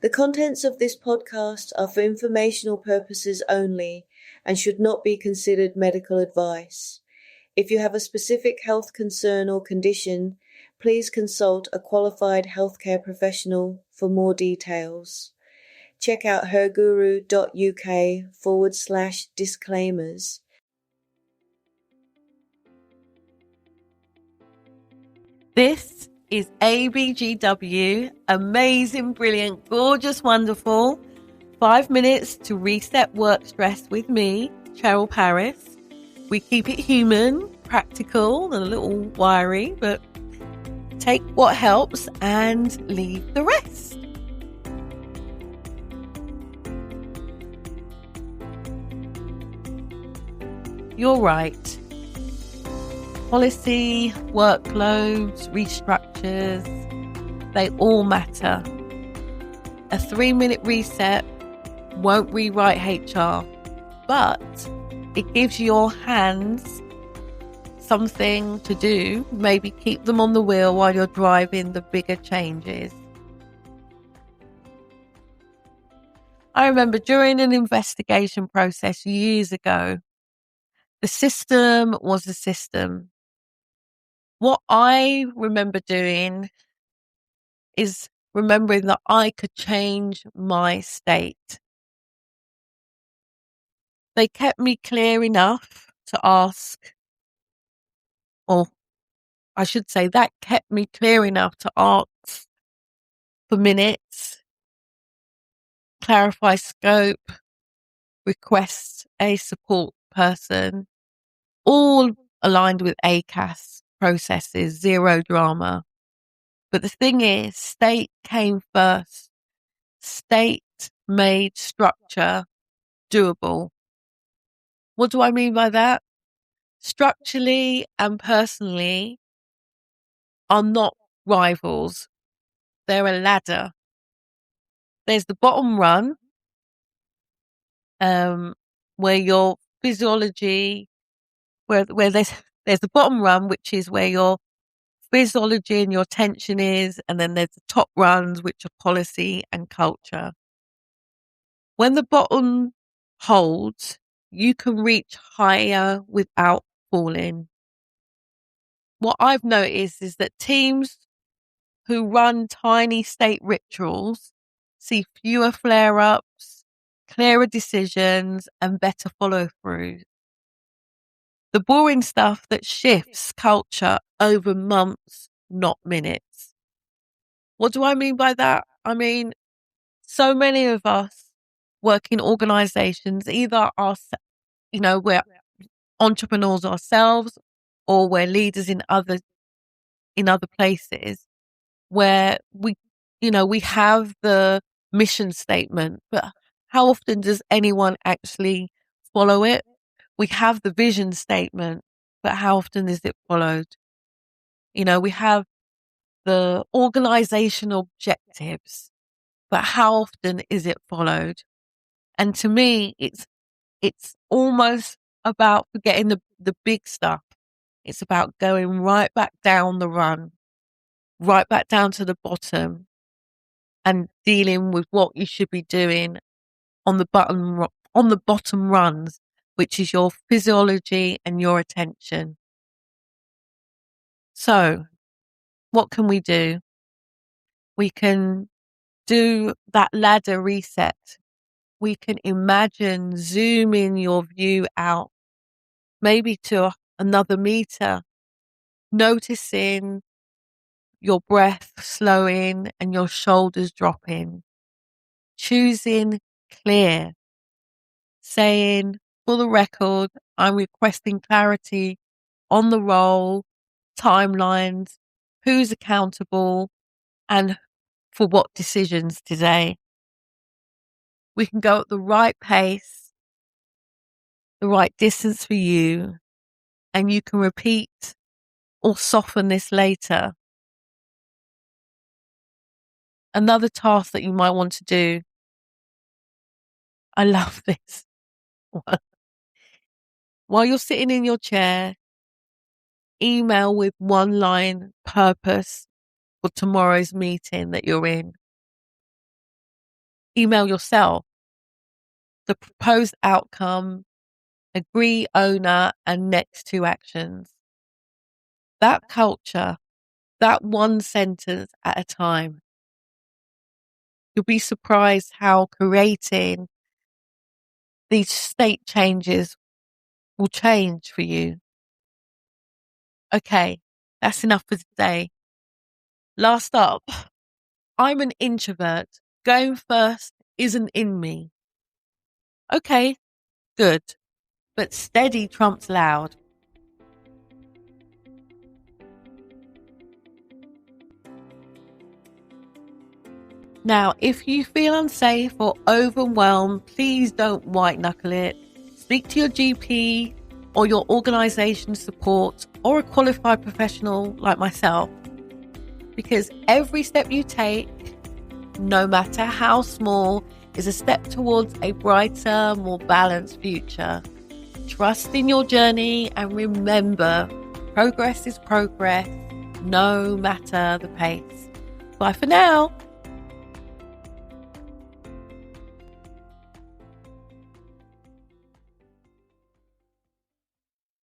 The contents of this podcast are for informational purposes only and should not be considered medical advice. If you have a specific health concern or condition, please consult a qualified healthcare professional for more details. Check out herguru.uk/disclaimers. This is ABGW, amazing, brilliant, gorgeous, wonderful. 5 minutes to reset work stress with me, Cheryl Paris. We keep it human, practical, and a little wiry, but take what helps and leave the rest. You're right. Policy, workloads, restructures, they all matter. A 3-minute reset won't rewrite HR, but it gives your hands something to do, maybe keep them on the wheel while you're driving the bigger changes. I remember during an investigation process years ago, the system was the system. What I remember doing is remembering that I could change my state. They kept me clear enough to ask, or I should say that kept me clear enough to ask for minutes, clarify scope, request a support person, all aligned with ACAS processes, zero drama. But the thing is, state came first. State made structure doable. What do I mean by that? Structurally and personally are not rivals. They're a ladder. There's the bottom run, where your physiology, where there's the bottom run, which is where your physiology and your tension is, and then there's the top runs, which are policy and culture. When the bottom holds, you can reach higher without falling. What I've noticed is that teams who run tiny state rituals see fewer flare-ups, clearer decisions, and better follow-through. The boring stuff that shifts culture over months, not minutes. What do I mean by that? I mean, so many of us work in organisations, either we're entrepreneurs ourselves, or we're leaders in other places where we have the mission statement, but how often does anyone actually follow it? We have the vision statement, but how often is it followed? We have the organisational objectives, but how often is it followed? And to me, it's almost about forgetting the big stuff. It's about going right back down the run, right back down to the bottom, and dealing with what you should be doing on the bottom runs, which is your physiology and your attention. So, what can we do? We can do that ladder reset. We can imagine zooming your view out, maybe to another meter, noticing your breath slowing and your shoulders dropping, choosing clear, saying, for the record, I'm requesting clarity on the role, timelines, who's accountable, and for what decisions today. We can go at the right pace, the right distance for you, and you can repeat or soften this later. Another task that you might want to do. I love this. While you're sitting in your chair, email with one line purpose for tomorrow's meeting that you're in. email yourself the proposed outcome, agree owner, and next 2 actions. That culture, that one sentence at a time. You'll be surprised how creating these state changes will change for you. Okay, that's enough for today. Last up, I'm an introvert. Going first isn't in me. Okay, good. But steady trumps loud. Now, if you feel unsafe or overwhelmed, please don't white knuckle it. Speak to your GP or your organisation support or a qualified professional like myself. Because every step you take, no matter how small, is a step towards a brighter, more balanced future. Trust in your journey and remember, progress is progress, no matter the pace. Bye for now.